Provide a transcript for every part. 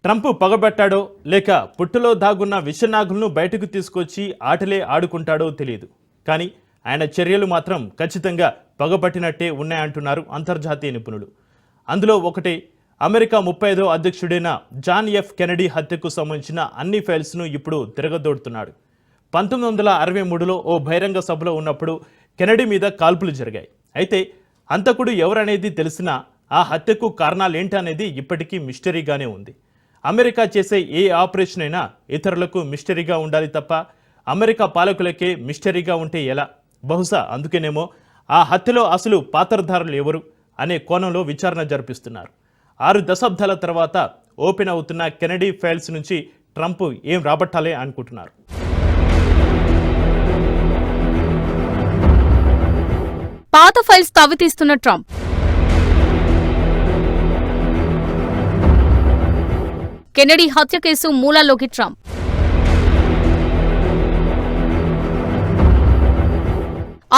Trump పగబట్టాడో లేక పుట్టులో దాగున్న విషనాగులను బయటకు తీసుకొచ్చి ఆటలే ఆడుకుంటాడో తెలియదు. కానీ ఆయన చర్యలు మాత్రం ఖచ్చితంగా పగబట్టినట్టే ఉన్నాయంటున్నారు అంతర్జాతీయ నిపుణులు. అందులో ఒకటి అమెరికా 35వ అధ్యక్షుడైన జాన్ ఎఫ్ కెనడీ హత్యకు సంబంధించిన అన్ని ఫైల్స్ను ఇప్పుడు తిరగదోడుతున్నాడు. 1963లో ఓ బహిరంగ సభలో ఉన్నప్పుడు కెనడీ మీద కాల్పులు జరిగాయి. అయితే హంతకుడు ఎవరనేది తెలిసినా ఆ హత్యకు కారణాలేంటనేది ఇప్పటికీ మిస్టరీగానే ఉంది. అమెరికా చేసే ఏ ఆపరేషన్ అయినా ఇతరులకు మిస్టరీగా ఉండాలి తప్ప అమెరికా పాలకులకే మిస్టరీగా ఉంటే ఎలా? బహుశా అందుకేనేమో ఆ హత్యలో అసలు పాత్రధారులు ఎవరు అనే కోణంలో విచారణ జరిపిస్తున్నారు. 6 దశాబ్దాల తర్వాత ఓపెన్ అవుతున్న కెనడీ ఫైల్స్ నుంచి ట్రంప్ ఏం రాబట్టాలి అనుకుంటున్నారు. పాత ఫైల్స్ తవ్వితీస్తున్న ట్రంప్. కెనడీ హత్య కేసు మూలాల్లోకి ట్రంప్.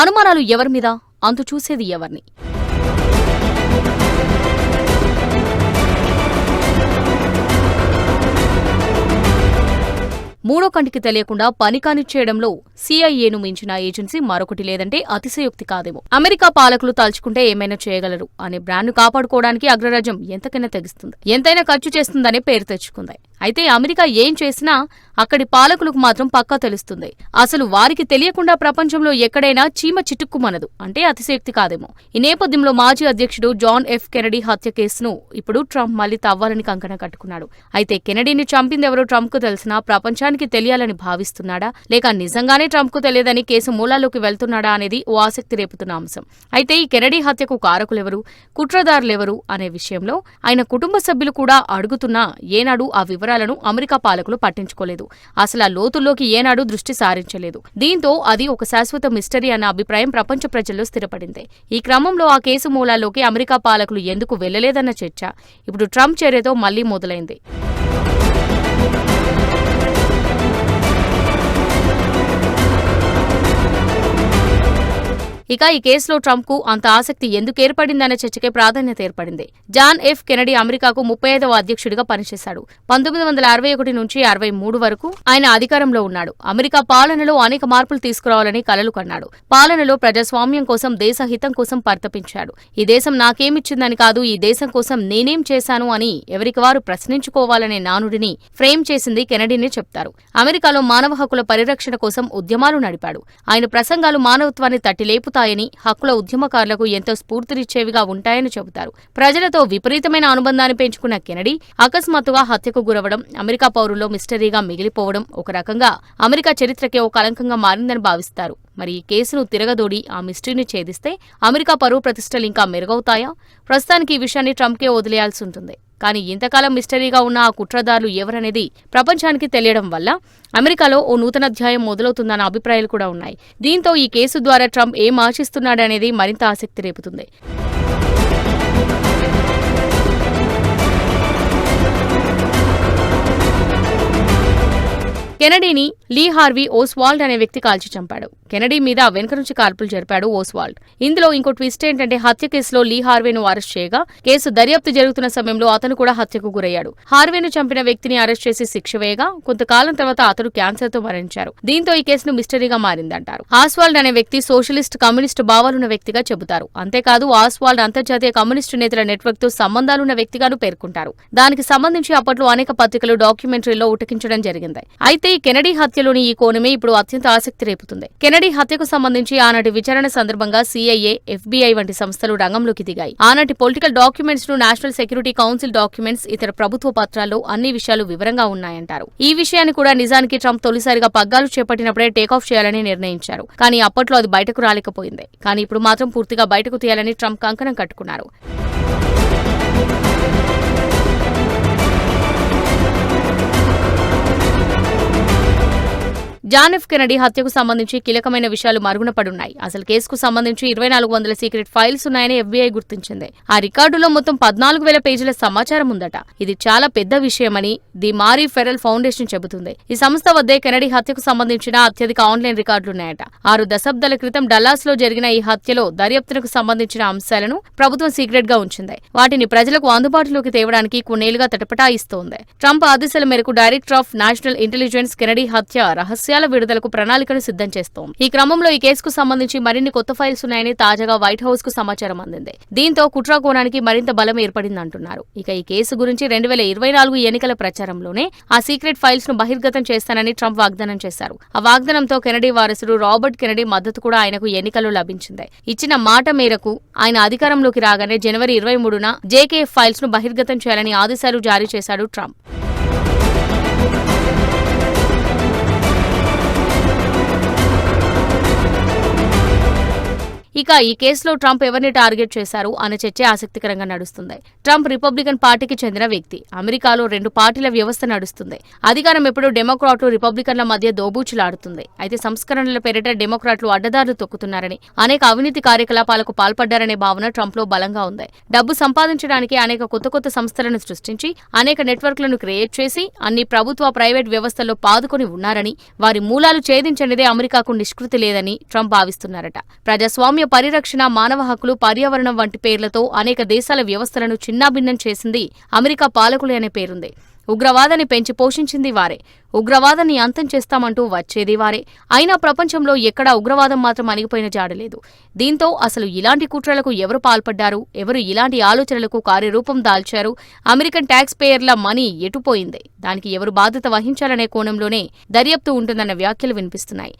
అనుమానాలు ఎవరి మీద? అంతు చూసేది ఎవరిని? మూడో కంటికి తెలియకుండా పని కానిచ్చేయడంలో సిఐఏను మించిన ఏజెన్సీ మరొకటి లేదంటే అతిశయోక్తి కాదేమో. అమెరికా పాలకులు తలుచుకుంటే ఏమైనా చేయగలరు అనే బ్రాండ్ను కాపాడుకోవడానికి అగ్రరాజ్యం ఎంతకైనా తెగిస్తుంది, ఎంతైనా ఖర్చు చేస్తుందనే పేరు తెచ్చుకుంది. అయితే అమెరికా ఏం చేసినా అక్కడి పాలకులకు మాత్రం పక్కా తెలుస్తుంది. అసలు వారికి తెలియకుండా ప్రపంచంలో ఎక్కడైనా చీమ చిటుక్కుమనదు అంటే అతిశయోక్తి కాదేమో. ఈ నేపథ్యంలో మాజీ అధ్యక్షుడు జాన్ ఎఫ్ కెనడీ హత్య కేసును ఇప్పుడు ట్రంప్ మళ్లీ తవ్వాలని కంకణం కట్టుకున్నాడు. అయితే కెనడీని చంపిందెవరో ట్రంప్కు తెలిసినా ప్రపంచానికి తెలియాలని భావిస్తున్నాడా, లేక నిజంగానే ట్రంప్కు తెలియదని కేసు మూలాల్లోకి వెళ్తున్నాడా అనేది ఓ ఆసక్తి రేపుతున్న అంశం. అయితే ఈ కెనడీ హత్యకు కారకులెవరు, కుట్రదారులెవరు అనే విషయంలో ఆయన కుటుంబ సభ్యులు కూడా అడుగుతున్నా ఏనాడు ఆ వివరాలను అమెరికా పాలకులు పట్టించుకోలేదు. అసలు ఆ లోతుల్లోకి ఏనాడు దృష్టి సారించలేదు. దీంతో అది ఒక శాశ్వత మిస్టరీ అన్న అభిప్రాయం ప్రపంచ ప్రజల్లో స్థిరపడింది. ఈ క్రమంలో ఆ కేసు మూలాల్లోకి అమెరికా పాలకులు ఎందుకు వెళ్లలేదన్న చర్చ ఇప్పుడు ట్రంప్ చర్యతో మళ్లీ మొదలైంది. ఇక ఈ కేసులో ట్రంప్కు అంత ఆసక్తి ఎందుకు ఏర్పడిందన్న చర్చకే ప్రాధాన్యత ఏర్పడింది. జాన్ ఎఫ్ కెనడీ అమెరికాకు 35వ అధ్యక్షుడిగా పనిచేశాడు. 1961 నుంచి 63 వరకు ఆయన అధికారంలో ఉన్నాడు. అమెరికా పాలనలో అనేక మార్పులు తీసుకురావాలని కలలు కన్నాడు. పాలనలో ప్రజాస్వామ్యం కోసం, దేశ హితం కోసం పరితపించాడు. ఈ దేశం నాకేమిచ్చిందని కాదు, ఈ దేశం కోసం నేనేం చేశాను అని ఎవరికి వారు ప్రశ్నించుకోవాలనే నానుడిని ఫ్రేమ్ చేసింది కెనడీనే చెప్తారు. అమెరికాలో మానవ హక్కుల పరిరక్షణ కోసం ఉద్యమాలు నడిపాడు. ఆయన ప్రసంగాలు మానవత్వాన్ని తట్టిలేపు హక్కుల ఉద్యమకారులకు ఎంతో స్ఫూర్తినిచ్చేవిగా ఉంటాయని చెబుతారు. ప్రజలతో విపరీతమైన అనుబంధాన్ని పెంచుకున్న కెనడీ అకస్మాత్తుగా హత్యకు గురవడం, అమెరికా పౌరుల్లో మిస్టరీగా మిగిలిపోవడం ఒక రకంగా అమెరికా చరిత్రకే ఓ కలంకంగా మారిందని భావిస్తారు. మరి ఈ కేసును తిరగదోడి ఆ మిస్టరీని ఛేదిస్తే అమెరికా పరువు ప్రతిష్టలు ఇంకా మెరుగవుతాయా? ప్రస్తుతానికి ఈ విషయాన్ని ట్రంప్కే వదిలేయాల్సి ఉంటుంది. కానీ ఇంతకాలం మిస్టరీగా ఉన్న ఆ కుట్రదారులు ఎవరనేది ప్రపంచానికి తెలియడం వల్ల అమెరికాలో ఓ నూతనాధ్యాయం మొదలవుతుందన్న అభిప్రాయాలు కూడా ఉన్నాయి. దీంతో ఈ కేసు ద్వారా ట్రంప్ ఏం ఆశిస్తున్నాడనేది మరింత ఆసక్తి రేపుతుంది. కెనడీని లీ హార్వీ ఓస్వాల్డ్ అనే వ్యక్తి కాల్చి చంపాడు. కెనడీ మీద వెనుక నుంచి కాల్పులు జరిపాడు ఓస్వాల్డ్. ఇందులో ఇంకో ట్విస్ట్ ఏంటంటే హత్య కేసులో లీ హార్వేను అరెస్ట్ చేయగా కేసు దర్యాప్తు జరుగుతున్న సమయంలో అతను కూడా హత్యకు గురయ్యాడు. హార్వేను చంపిన వ్యక్తిని అరెస్ట్ చేసి శిక్ష వేయగా కొంతకాలం తర్వాత అతడు క్యాన్సర్తో మరణించారు. దీంతో ఈ కేసును మిస్టరీగా మారిందంటారు. ఆస్వాల్డ్ అనే వ్యక్తి సోషలిస్ట్, కమ్యూనిస్టు భావాలున్న వ్యక్తిగా చెబుతారు. అంతేకాదు ఆస్వాల్డ్ అంతర్జాతీయ కమ్యూనిస్టు నేతల నెట్వర్క్ తో సంబంధాలున్న వ్యక్తిగాను పేర్కొంటారు. దానికి సంబంధించి అప్పట్లో అనేక పత్రికలు డాక్యుమెంటరీలో ఉటకించడం జరిగింది. అయితే ఈ కెనడీ హత్యలోని ఈ కోణమే ఇప్పుడు అత్యంత ఆసక్తి రేపుతుంది. కెనడీ హత్యకు సంబంధించి ఆనాటి విచారణ సందర్భంగా సిఐఏ, ఎఫ్బీఐ వంటి సంస్థలు రంగంలోకి దిగాయి. ఆనాటి పొలిటికల్ డాక్యుమెంట్స్ ను, నేషనల్ సెక్యూరిటీ కౌన్సిల్ డాక్యుమెంట్స్, ఇతర ప్రభుత్వ పత్రాల్లో అన్ని విషయాలు వివరంగా ఉన్నాయంటారు. ఈ విషయాన్ని కూడా నిజానికి ట్రంప్ తొలిసారిగా పగ్గాలు చేపట్టినప్పుడే టేకాఫ్ చేయాలని నిర్ణయించారు. కానీ అప్పట్లో అది బయటకు రాలేకపోయింది. కానీ ఇప్పుడు మాత్రం పూర్తిగా బయటకు తీయాలని ట్రంప్ కంకణం కట్టుకున్నారు. జాన్ ఎఫ్ కెనడీ హత్యకు సంబంధించి కీలకమైన విషయాలు మరుగున పడున్నాయి. అసలు కేసుకు సంబంధించి 2400 సీక్రెట్ ఫైల్స్ ఉన్నాయని FBI గుర్తించింది. ఆ రికార్డులో మొత్తం 14,000 పేజీల సమాచారం ఉందట. ఇది చాలా పెద్ద విషయమని ది మారీ ఫెరల్ ఫౌండేషన్ చెబుతుంది. ఈ సంస్థ వద్దే కెనడీ హత్యకు సంబంధించిన అత్యధిక ఆన్లైన్ రికార్డులున్నాయట. 6 దశాబ్దాల క్రితం డల్లాస్ లో జరిగిన ఈ హత్యలో దర్యాప్తునకు సంబంధించిన అంశాలను ప్రభుత్వం సీక్రెట్ గా ఉంచింది. వాటిని ప్రజలకు అందుబాటులోకి తేవడానికి కొన్నేళ్లుగా తటపటాయిస్తోంది. ట్రంప్ ఆదేశాల మేరకు director of national intelligence Kennedy హత్య రహస్యాల విడుదలకు ప్రణాళికను సిద్ధం చేస్తోంది. ఈ క్రమంలో ఈ కేసుకు సంబంధించి మరిన్ని కొత్త ఫైల్స్ ఉన్నాయని తాజాగా వైట్ హౌస్ కు సమాచారం అందింది. దీంతో కుట్ర కోణానికి మరింత బలం ఏర్పడిందంటున్నారు. ఇక ఈ కేసు గురించి 2024 ఎన్నికల ప్రచారంలోనే ఆ సీక్రెట్ ఫైల్స్ ను బహిర్గతం చేస్తానని ట్రంప్ వాగ్దానం చేశారు. ఆ వాగ్దానంతో కెనడీ వారసుడు రాబర్ట్ కెనడీ మద్దతు కూడా ఆయనకు ఎన్నికల్లో లభించింది. ఇచ్చిన మాట మేరకు ఆయన అధికారంలోకి రాగానే జనవరి 23న JKF ఫైల్స్ ను బహిర్గతం చేయాలని ఆదేశాలు జారీ చేశాడు ట్రంప్. ఇక ఈ కేసులో ట్రంప్ ఎవరిని టార్గెట్ చేశారు అనే చర్చ ఆసక్తికరంగా నడుస్తుంది. ట్రంప్ రిపబ్లికన్ పార్టీకి చెందిన వ్యక్తి. అమెరికాలో 2 పార్టీల వ్యవస్థ నడుస్తుంది. అధికారం ఎప్పుడూ డెమోక్రాట్లు రిపబ్లికన్ల మధ్య దోబూచులాడుతుంది. అయితే సంస్కరణల పేరిట డెమోక్రాట్లు అడ్డదారులు తొక్కుతున్నారని, అనేక అవినీతి కార్యకలాపాలకు పాల్పడ్డారనే భావన ట్రంప్ లో బలంగా ఉంది. డబ్బు సంపాదించడానికి అనేక కొత్త సంస్థలను సృష్టించి అనేక నెట్వర్క్లను క్రియేట్ చేసి అన్ని ప్రభుత్వ ప్రైవేట్ వ్యవస్థల్లో పాదుకొని ఉన్నారని, వారి మూలాలు ఛేదించనిదే అమెరికాకు నిష్కృతి లేదని ట్రంప్ భావిస్తున్నారట. ప్రజాస్వామ్య పరిరక్షణ, మానవ హక్కులు, పర్యావరణం వంటి పేర్లతో అనేక దేశాల వ్యవస్థలను చిన్నాభిన్నం చేసింది అమెరికా పాలకులే అనే పేరుంది. ఉగ్రవాదాన్ని పెంచి పోషించింది వారే. ఉగ్రవాదాన్ని అంతం చేస్తామంటూ వచ్చేది వారే. అయినా ప్రపంచంలో ఎక్కడా ఉగ్రవాదం మాత్రం అణిగిపోయిన జాడలేదు. దీంతో అసలు ఇలాంటి కుట్రలకు ఎవరు పాల్పడ్డారు, ఎవరు ఇలాంటి ఆలోచనలకు కార్యరూపం దాల్చారు, అమెరికన్ ట్యాక్స్ పేయర్ల మనీ ఎటుపోయింది, దానికి ఎవరు బాధ్యత వహించాలనే కోణంలోనే దర్యాప్తు ఉంటుందన్న వ్యాఖ్యలు వినిపిస్తున్నాయి.